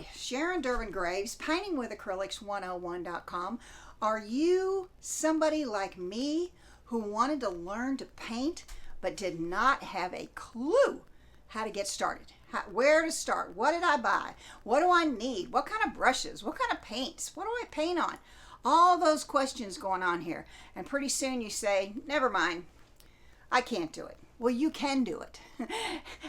Hi, Sharon Durbin Graves, paintingwithacrylics101.com. Are you somebody like me who wanted to learn to paint but did not have a clue how to get started? Where to start? What did I buy? What do I need? What kind of brushes? What kind of paints? What do I paint on? All those questions going on here. And pretty soon you say, never mind, I can't do it. Well, you can do it.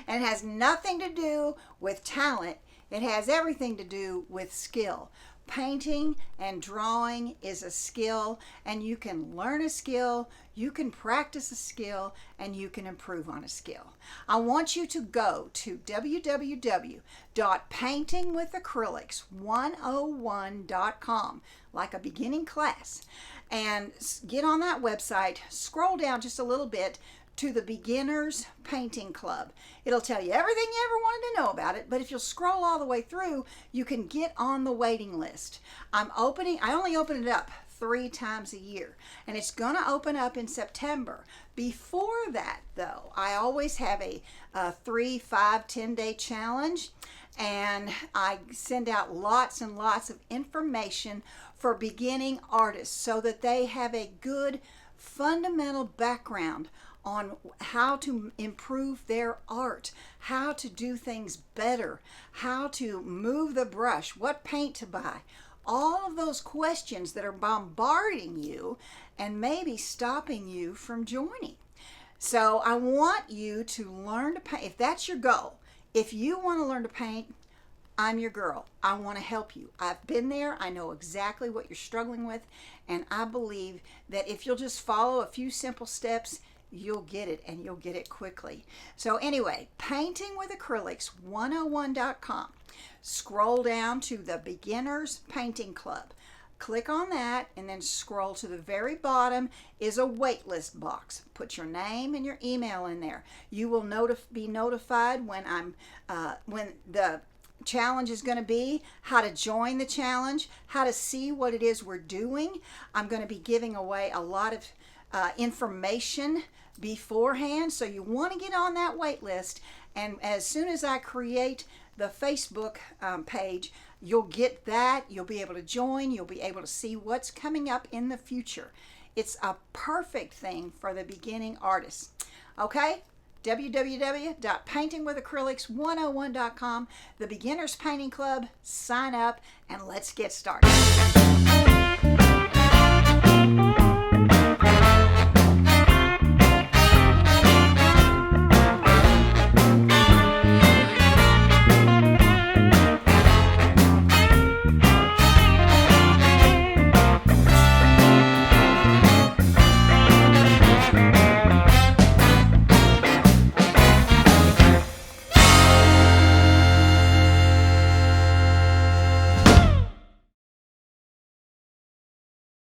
And it has nothing to do with talent. It has everything to do with skill. Painting and drawing is a skill, and you can learn a skill, you can practice a skill, and you can improve on a skill. I want you to go to www.paintingwithacrylics101.com, like a beginning class, and get on that website, scroll down just a little bit to the Beginners Painting Club. It'll tell you everything you ever wanted to know about it, but if you'll scroll all the way through, you can get on the waiting list. I only open it up 3 times a year, and it's going to open up in September. Before that, though, I always have a 3, 5, 10-day challenge, and I send out lots and lots of information for beginning artists so that they have a good fundamental background on how to improve their art, how to do things better, how to move the brush, what paint to buy. All of those questions that are bombarding you and maybe stopping you from joining. So I want you to learn to paint. If that's your goal, if you want to learn to paint, I'm your girl. I want to help you. I've been there. I know exactly what you're struggling with. And I believe that if you'll just follow a few simple steps, you'll get it, and you'll get it quickly. So anyway, paintingwithacrylics101.com. Scroll down to the Beginners Painting Club. Click on that, and then scroll to the very bottom is a waitlist box. Put your name and your email in there. You will be notified when when the challenge is going to be, how to join the challenge, how to see what it is we're doing. I'm going to be giving away a lot of information beforehand, so you want to get on that wait list, and as soon as I create the Facebook page, you'll get that. You'll be able to join. You'll be able to see what's coming up in the future. It's a perfect thing for the beginning artists. Okay? www.paintingwithacrylics101.com, the Beginners Painting Club. Sign up and let's get started.